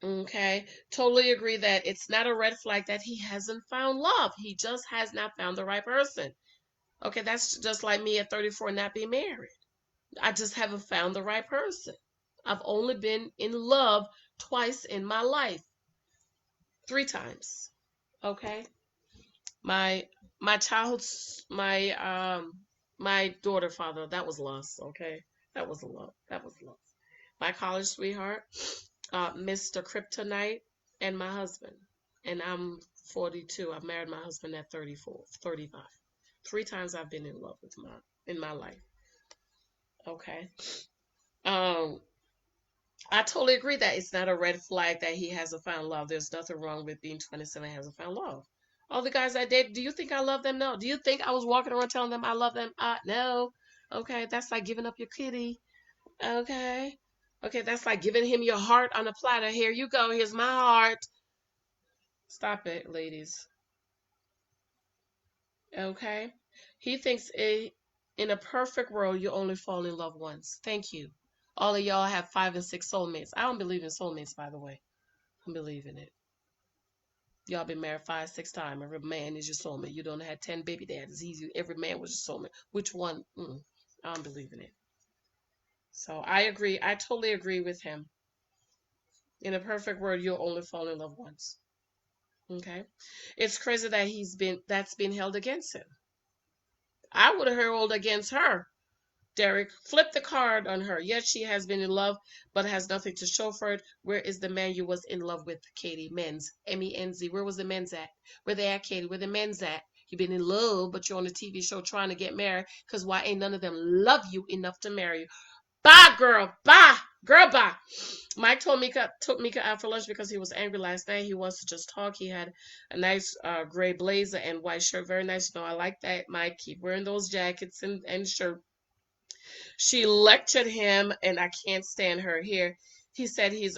S1: Okay, totally agree that it's not a red flag that he hasn't found love. He just has not found the right person. Okay, that's just like me at 34 not being married. I just haven't found the right person. I've only been in love twice in my life, 3 times. Okay, my my childhood's my daughter father, that was lust. Okay, that was love. That was love. My college sweetheart, Mr. Kryptonite, and my husband. And I'm 42. I married my husband at 34, 35. 3 times I've been in love with in my life. Okay. Um, I totally agree that it's not a red flag that he hasn't found love. There's nothing wrong with being 27 and hasn't found love. All the guys I date, do you think I love them? No. Do you think I was walking around telling them I love them? No. Okay, that's like giving up your kitty. Okay. Okay, that's like giving him your heart on a platter. Here you go. Here's my heart. Stop it, ladies. Okay? He thinks in a perfect world, you only fall in love once. Thank you. All of y'all have 5 and 6 soulmates. I don't believe in soulmates, by the way. I don't believe in it. Y'all been married 5, 6 times. Every man is your soulmate. You don't have 10 baby daddies. Every man was your soulmate. Which one? I don't believe in it. So I agree. I totally agree with him. In a perfect world, you'll only fall in love once. Okay? It's crazy that that's been held against him. I would have held against her. Derek flipped the card on her. Yes, she has been in love, but has nothing to show for it. Where is the man you was in love with, Katie? Men's. M-E-N-Z. Where was the men's at? Where they at, Katie? Where the men's at? You've been in love, but you're on a TV show trying to get married. Because why ain't none of them love you enough to marry you? Bye, girl. Bye. Girl, bye. Mike took Meka out for lunch because he was angry last night. He wants to just talk. He had a nice gray blazer and white shirt. Very nice. You know, I like that, Mike. Keep wearing those jackets and shirt. She lectured him, and I can't stand her here. He said he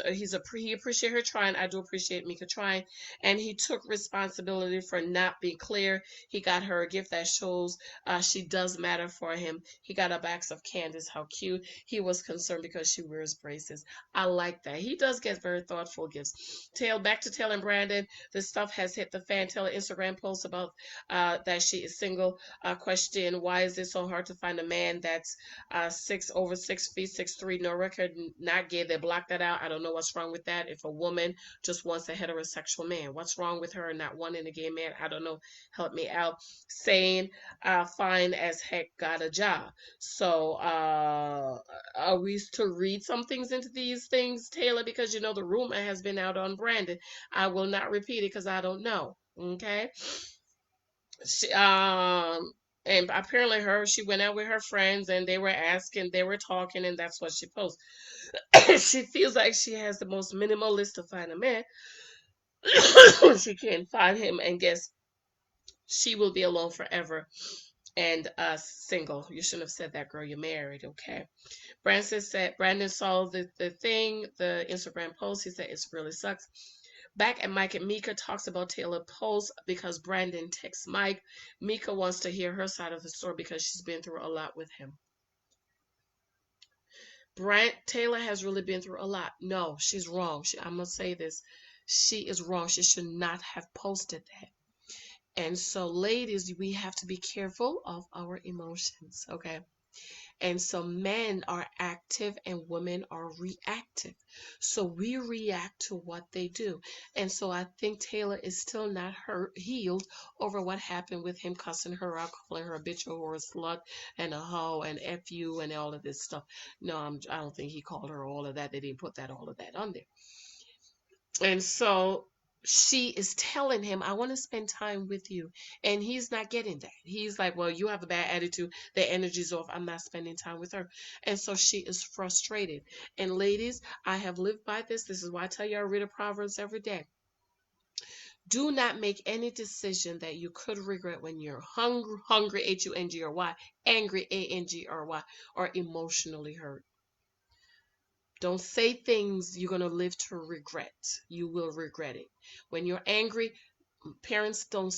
S1: appreciate her trying. I do appreciate Meka trying, and he took responsibility for not being clear. He got her a gift that shows she does matter for him. He got a box of candies. How cute! He was concerned because she wears braces. I like that. He does get very thoughtful gifts. Back to Taylor and Brandon. This stuff has hit the fan. Taylor Instagram post about that she is single. Question: why is it so hard to find a man that's over 6 feet, 6'3", no record, not gay? They blocked that out. I don't know what's wrong with that. If a woman just wants a heterosexual man, what's wrong with her not wanting a gay man? I don't know. Help me out. Saying, fine as heck, got a job. So, are we to read some things into these things, Taylor? Because you know the rumor has been out on Brandon. I will not repeat it because I don't know. Okay. She, and apparently she went out with her friends and they were talking, and that's what she posted. She feels like she has the most minimal list to find a man. She can't find him, and guess she will be alone forever and single. You shouldn't have said that, girl. You're married, okay? Brandon saw the Instagram post. He said it really sucks. Back at Mike and Meka talks about Taylor post because Brandon texts Mike. Meka wants to hear her side of the story because she's been through a lot with him. Taylor has really been through a lot. No, she's wrong. I'm going to say this. She is wrong. She should not have posted that. And so, ladies, we have to be careful of our emotions, okay? And so men are active and women are reactive. So we react to what they do. And so I think Taylor is still not healed over what happened with him cussing her out, calling her a bitch or a slut and a hoe and F you and all of this stuff. No, I don't think he called her all of that. They didn't put all of that on there. And so she is telling him, I want to spend time with you. And he's not getting that. He's like, well, you have a bad attitude. The energy's off. I'm not spending time with her. And so she is frustrated. And ladies, I have lived by this. This is why I tell you I read the Proverbs every day. Do not make any decision that you could regret when you're hungry, Hungry, angry, Angry, or emotionally hurt. Don't say things you're going to live to regret. You will regret it. When you're angry, parents don't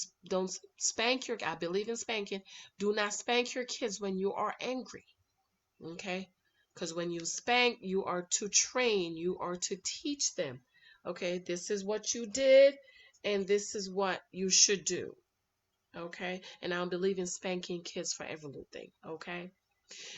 S1: spank your, I believe in spanking. Do not spank your kids when you are angry. Okay? Because when you spank, you are to train, you are to teach them. Okay, this is what you did, and this is what you should do. Okay, and I don't believe in spanking kids for every little thing. Okay,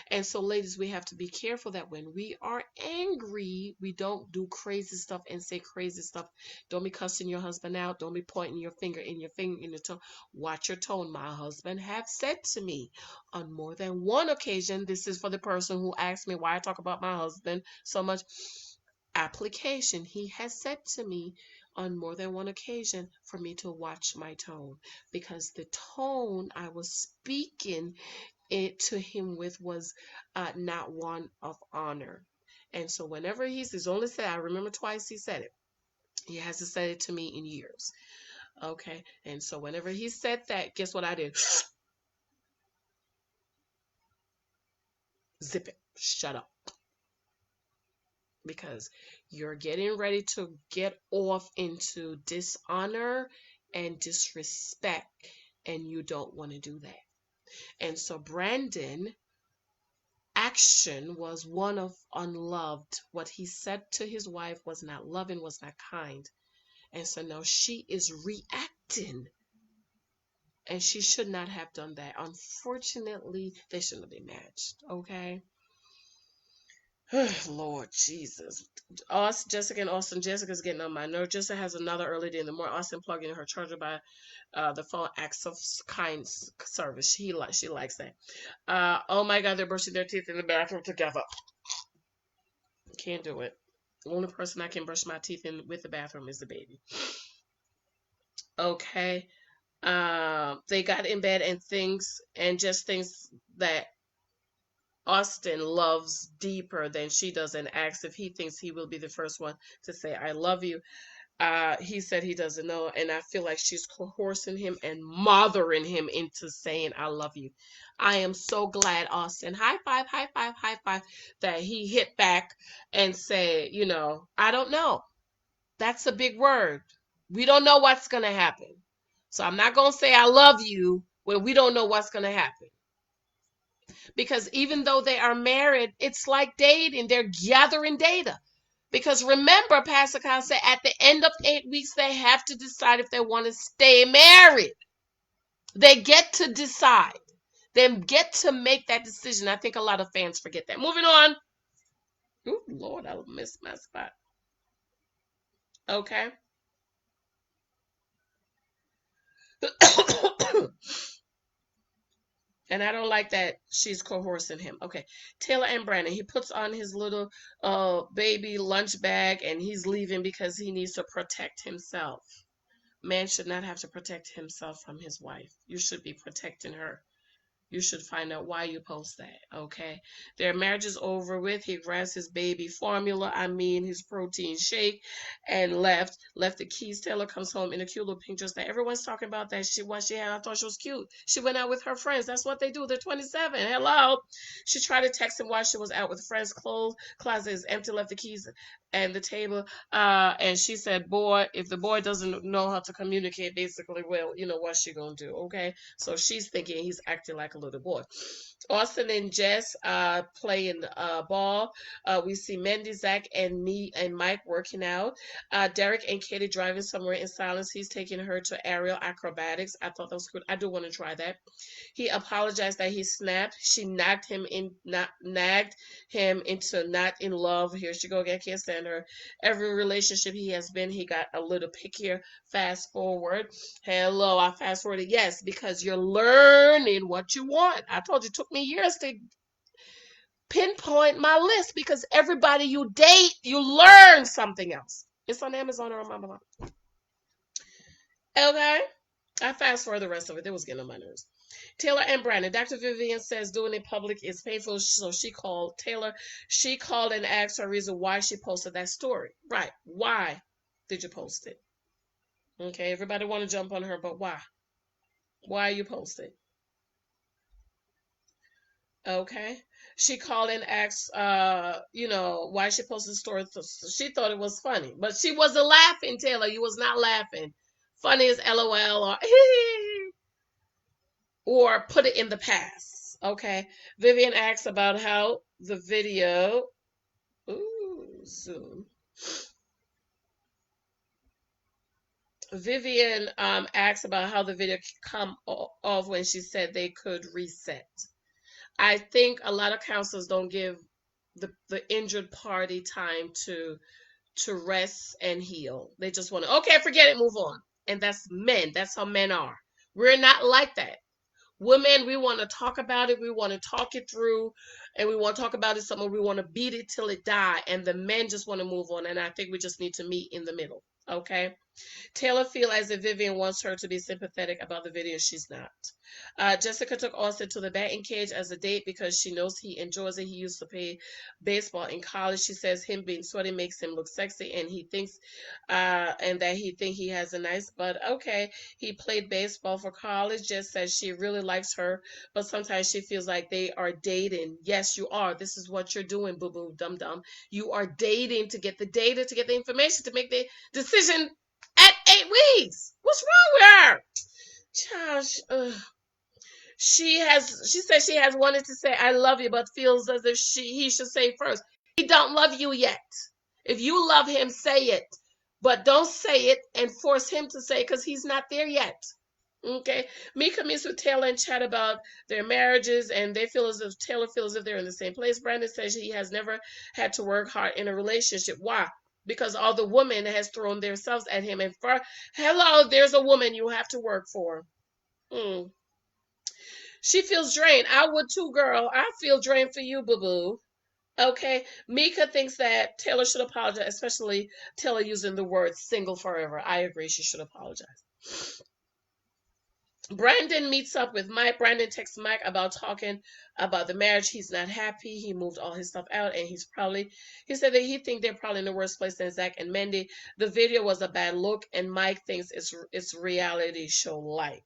S1: and so, ladies, we have to be careful that when we are angry, we don't do crazy stuff and say crazy stuff. Don't be cussing your husband out. Don't be pointing your finger in your tone. Watch your tone. My husband have said to me on more than one occasion, this is for the person who asked me why I talk about my husband so much. Application. He has said to me on more than one occasion for me to watch my tone, because the tone I was speaking it to him with was not one of honor. And so whenever he's only said, I remember twice he said it. He hasn't said it to me in years. Okay. And so whenever he said that, guess what I did? Zip it. Shut up. Because you're getting ready to get off into dishonor and disrespect, and you don't want to do that. And so Brandon action was one of unloved. What he said to his wife was not loving, was not kind. And so now she is reacting. And she should not have done that. Unfortunately, they shouldn't have been matched. Okay? Lord Jesus. Jessica and Austin. Jessica's getting on my nerve. Jessica has another early day in the morning. Austin plugging in her charger by the phone. Acts of kind service. She likes that. Oh my God, they're brushing their teeth in the bathroom together. Can't do it. The only person I can brush my teeth in with the bathroom is the baby. Okay. They got in bed and just things that Austin loves deeper than she does, and asks if he thinks he will be the first one to say, I love you. He said he doesn't know, and I feel like she's coercing him and mothering him into saying, I love you. I am so glad, Austin, high five, that he hit back and say, I don't know. That's a big word. We don't know what's going to happen. So I'm not going to say I love you when we don't know what's going to happen. Because even though they are married, it's like dating. They're gathering data. Because remember, Pastor Kyle said at the end of 8 weeks, they have to decide if they want to stay married. They get to decide. They get to make that decision. I think a lot of fans forget that. Moving on. Oh, Lord, I missed my spot. Okay. And I don't like that she's coercing him. Okay. Taylor and Brandon. He puts on his little baby lunch bag and he's leaving because he needs to protect himself. Man should not have to protect himself from his wife. You should be protecting her. You should find out why you post that, okay? Their marriage is over with. He grabs his baby formula, his protein shake, and left the keys. Taylor comes home in a cute little pink dress that everyone's talking about that what she had. I thought she was cute. She went out with her friends. That's what they do. They're 27. Hello. She tried to text him while she was out with friends. Closet is empty. Left the keys and the table. And she said, boy, if the boy doesn't know how to communicate, basically, well, what's she gonna do, okay? So she's thinking he's acting like a little boy. Austin and Jess playing ball. We see Mandy, Zach, and me and Mike working out. Derek and Katie driving somewhere in silence. He's taking her to aerial acrobatics. I thought that was good. I do want to try that. He apologized that he snapped. She nagged him into not in love. Here she go again. Can't stand her. Every relationship he has been, he got a little pickier. Fast forward. Hello, I fast forwarded. Yes, because you're learning what you want. I told you it took me years to pinpoint my list because everybody you date, you learn something else. It's on Amazon or on my mom. Okay. I fast forward the rest of it. It was getting on my nerves. Taylor and Brandon. Dr. Vivian says doing it public is painful, so she called Taylor. She called and asked her reason why she posted that story. Right. Why did you post it? Okay, everybody want to jump on her, but why? Why are you posting? Okay. She called and asked, why she posted the story. She thought it was funny, but she wasn't laughing, Taylor. You was not laughing. Funny as LOL or or put it in the past. Okay. Vivian asks about how the video. Ooh, zoom. Vivian asks about how the video come off when she said they could reset. I think a lot of counselors don't give the injured party time to rest and heal. They just want to, okay, forget it, move on. And that's men. That's how men are. We're not like that. Women, we want to talk about it. We want to talk it through, and we want to talk about it somewhere. We want to beat it till it die. And the men just want to move on. And I think we just need to meet in the middle. Okay. Taylor feel as if Vivian wants her to be sympathetic about the video. She's not. Jessica took Austin to the batting cage as a date because she knows he enjoys it. He used to play baseball in college. She says him being sweaty makes him look sexy, and he thinks, and that he has a nice butt. Okay, he played baseball for college. Jess says she really likes her, but sometimes she feels like they are dating. Yes, you are. This is what you're doing, boo boo, dum dum. You are dating to get the data, to get the information, to make the decision at 8 weeks. What's wrong with her? Josh, she says she has wanted to say I love you, but feels as if he should say first. He don't love you yet. If you love him, say it. But don't say it and force him to say it because he's not there yet. Okay. Meka meets with Taylor and chat about their marriages, and they feel as if Taylor feels as if they're in the same place. Brandon says he has never had to work hard in a relationship. Why? Because all the women has thrown themselves at him. And for hello, there's a woman you have to work for. Hmm. She feels drained. I would too, girl. I feel drained for you, boo boo. Okay. Meka thinks that Taylor should apologize, especially Taylor using the word single forever. I agree. She should apologize. Brandon meets up with Mike. Brandon texts Mike about talking about the marriage. He's not happy. He moved all his stuff out, and he said that he thinks they're probably in the worst place than Zach and Mandy. The video was a bad look, and Mike thinks it's reality show like.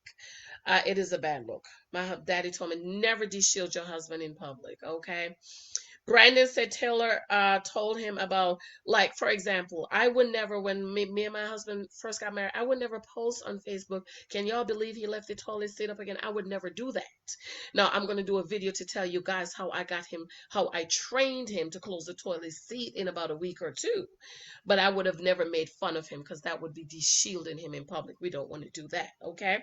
S1: It is a bad look. My daddy told me never de-shield your husband in public. Okay. Brandon said Taylor told him about, like, for example, I would never, when me and my husband first got married, I would never post on Facebook, can y'all believe he left the toilet seat up again? I would never do that. Now, I'm going to do a video to tell you guys how I got him, how I trained him to close the toilet seat in about a week or two. But I would have never made fun of him because that would be de-shielding him in public. We don't want to do that, okay?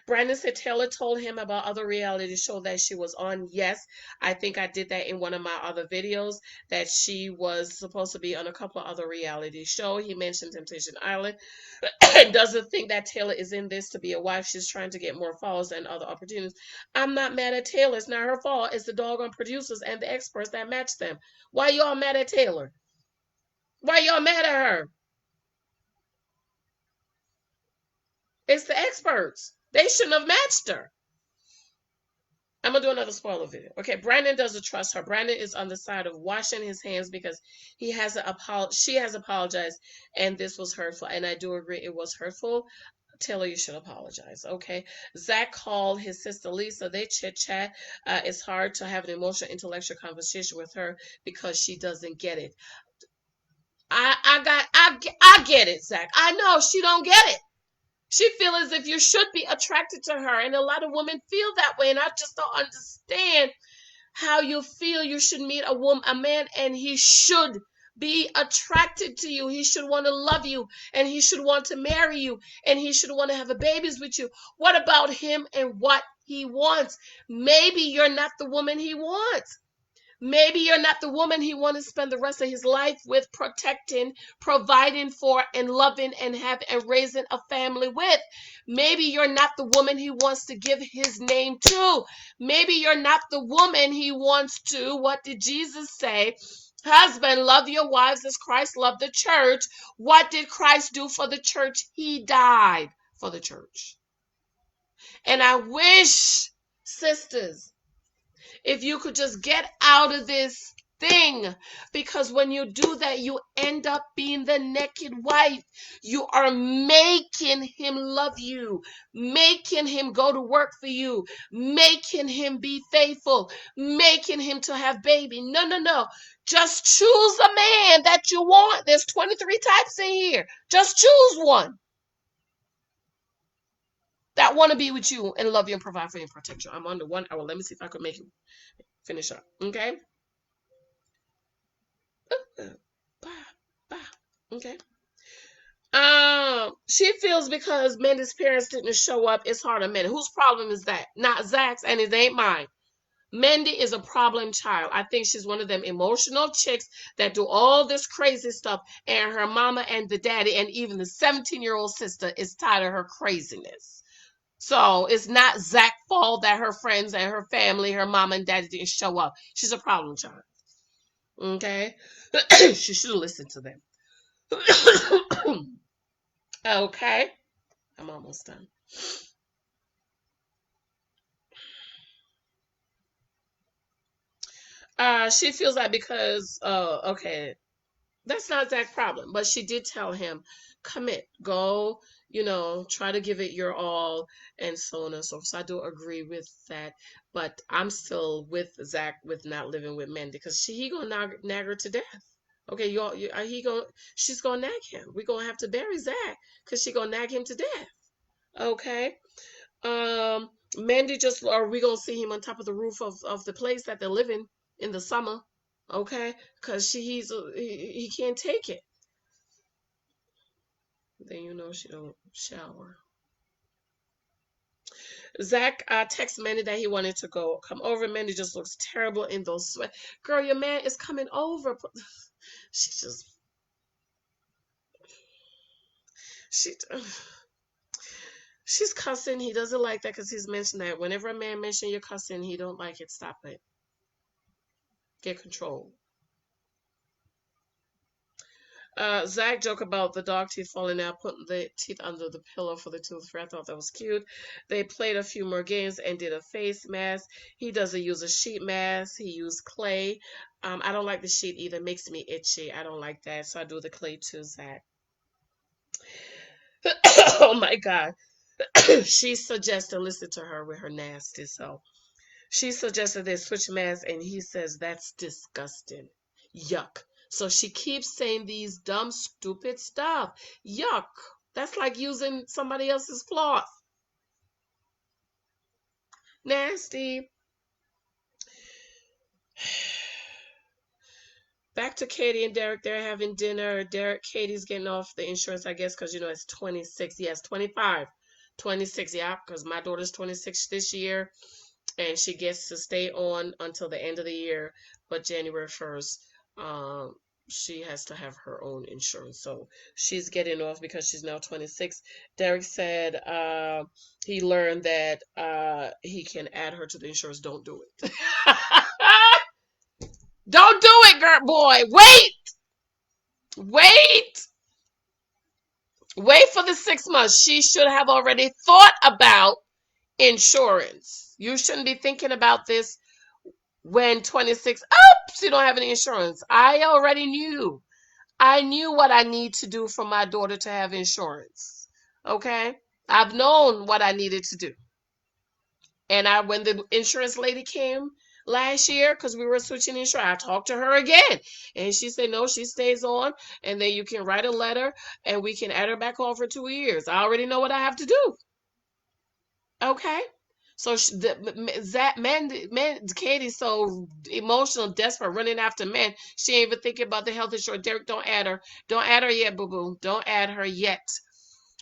S1: Brandon said Taylor told him about other reality show that she was on. Yes, I think I did that in one of my other videos, that she was supposed to be on a couple of other reality show. He mentioned Temptation Island. Doesn't think that Taylor is in this to be a wife. She's trying to get more followers and other opportunities. I'm not mad at Taylor. It's not her fault. It's the doggone producers and the experts that match them. Why y'all mad at Taylor? Why y'all mad at her? It's the experts. They shouldn't have matched her. I'm gonna do another spoiler video. Okay, Brandon doesn't trust her. Brandon is on the side of washing his hands because she has apologized, and this was hurtful. And I do agree it was hurtful. Taylor, you should apologize. Okay. Zach called his sister Lisa. They chit chat. It's hard to have an emotional, intellectual conversation with her because she doesn't get it. I get it, Zach. I know she don't get it. She feels as if you should be attracted to her, and a lot of women feel that way, and I just don't understand how you feel. You should meet a man, and he should be attracted to you. He should want to love you, and he should want to marry you, and he should want to have babies with you. What about him and what he wants? Maybe you're not the woman he wants. Maybe you're not the woman he wants to spend the rest of his life with, protecting, providing for, and loving, and raising a family with. Maybe you're not the woman he wants to give his name to. Maybe you're not the woman he wants to. What did Jesus say? Husband, love your wives as Christ loved the church. What did Christ do for the church? He died for the church. And I wish, sisters, if you could just get out of this thing. Because when you do that, you end up being the naked wife. You are making him love you, making him go to work for you, making him be faithful, making him to have baby. No, no, no. Just choose a man that you want. There's 23 types in here. Just choose one that want to be with you and love you and provide for you and protect you. I'm under 1 hour. Let me see if I can make it finish up. Okay? Okay. She feels because Mandy's parents didn't show up, it's hard on Mandy. Whose problem is that? Not Zach's, and it ain't mine. Mandy is a problem child. I think she's one of them emotional chicks that do all this crazy stuff, and her mama and the daddy and even the 17-year-old sister is tired of her craziness. So it's not Zach's fault that her friends and her family, her mama and daddy didn't show up. She's a problem child. Okay? She should have listened to them. Okay? I'm almost done. She feels like because, okay, that's not Zach's problem, but she did tell him, commit, go, try to give it your all, and so on and so forth. So I do agree with that, but I'm still with Zach with not living with Mandy because he gonna nag her to death. Okay, she's gonna nag him. We're gonna have to bury Zach because she gonna nag him to death. Okay. Mandy are we gonna see him on top of the roof of the place that they're living in the summer? Okay, because he can't take it. Then she don't shower. Zach texted Mandy that he wanted to come over. Mandy just looks terrible in those sweat. Girl, your man is coming over. She just she's cussing. He doesn't like that because he's mentioned that whenever a man mentions you're cussing, he don't like it. Stop it. Get control. Zach joked about the dog teeth falling out, putting the teeth under the pillow for the tooth fairy. I thought that was cute. They played a few more games and did a face mask. He doesn't use a sheet mask. He used clay. I don't like the sheet either. It makes me itchy. I don't like that. So I do the clay too, Zach. Oh my God. She suggested, listen to her with her nasty self. She suggested they switch masks and he says that's disgusting. Yuck. So she keeps saying these dumb, stupid stuff. Yuck. That's like using somebody else's cloth. Nasty. Back to Katie and Derek. They're having dinner. Katie's getting off the insurance, I guess, because, it's 26. Yes, 25. 26, yeah, because my daughter's 26 this year. And she gets to stay on until the end of the year. But January 1st, she has to have her own insurance. So she's getting off because she's now 26. Derek said he learned that he can add her to the insurance. Don't do it. Don't do it, girl, boy. Wait. Wait for the 6 months. She should have already thought about insurance. You shouldn't be thinking about this when 26. Oops, you don't have any insurance. I already knew. I knew what I need to do for my daughter to have insurance. Okay? I've known what I needed to do. And when the insurance lady came last year, because we were switching insurance, I talked to her again. And she said, no, she stays on. And then you can write a letter and we can add her back on for 2 years. I already know what I have to do. Okay? So Katie's so emotional, desperate, running after men. She ain't even thinking about the health insurance. Derek, don't add her. Don't add her yet, boo-boo. Don't add her yet.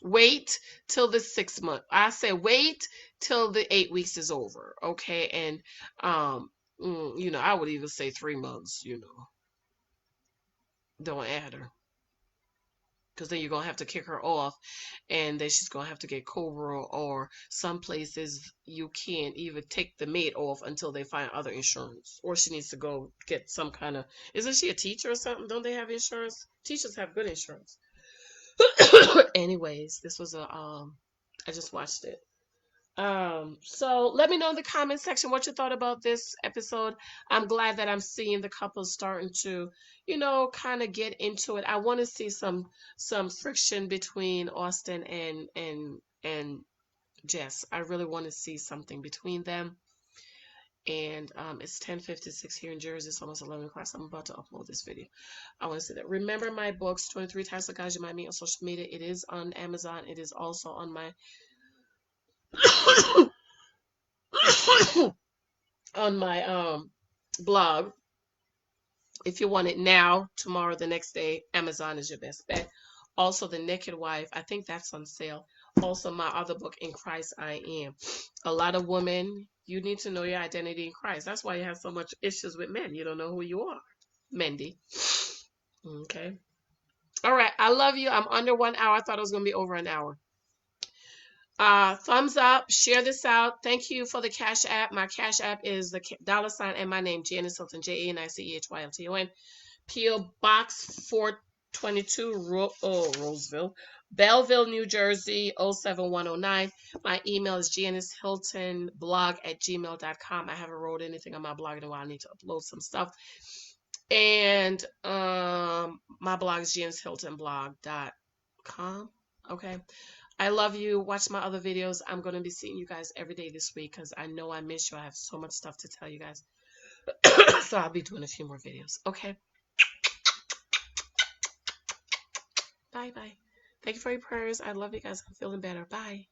S1: Wait till the 6 month. I say wait till the 8 weeks is over. Okay, and I would even say 3 months. Don't add her. Because then you're going to have to kick her off and then she's going to have to get Cobra, or some places you can't even take the maid off until they find other insurance, or she needs to go get some kind of, isn't she a teacher or something? Don't they have insurance? Teachers have good insurance. Anyways, this was I just watched it. So let me know in the comment section what you thought about this episode. I'm glad that I'm seeing the couples starting to, kind of get into it. I want to see some friction between Austin and Jess. I really want to see something between them. And it's 10:56 here in Jersey. It's almost 11 o'clock. So I'm about to upload this video. I want to say that. Remember my books, 23 Types of Guys You Might Meet on Social Media. It is on Amazon. It is also on my on my blog. If you want it now, tomorrow, the next day, Amazon is your best bet. Also, The Naked Wife, I think that's on sale. Also, my other book, In Christ I Am. A lot of women, you need to know your identity in Christ. That's why you have so much issues with men. You don't know who you are. Mendy. Okay. All right. I love you. I'm under 1 hour. I thought it was going to be over an hour. Thumbs up. Share this out. Thank you for the Cash App. My Cash App is the $ and my name, Janice Hylton, JANICEHYLTON. P.O. Box 422, Roseville, Belleville, New Jersey, 07109. My email is janicehyltonblog@gmail.com. I haven't wrote anything on my blog in a while. I need to upload some stuff. And my blog is janicehyltonblog.com. Okay. I love you. Watch my other videos. I'm going to be seeing you guys every day this week because I know I miss you. I have so much stuff to tell you guys. So I'll be doing a few more videos. Okay. Bye-bye. Thank you for your prayers. I love you guys. I'm feeling better. Bye.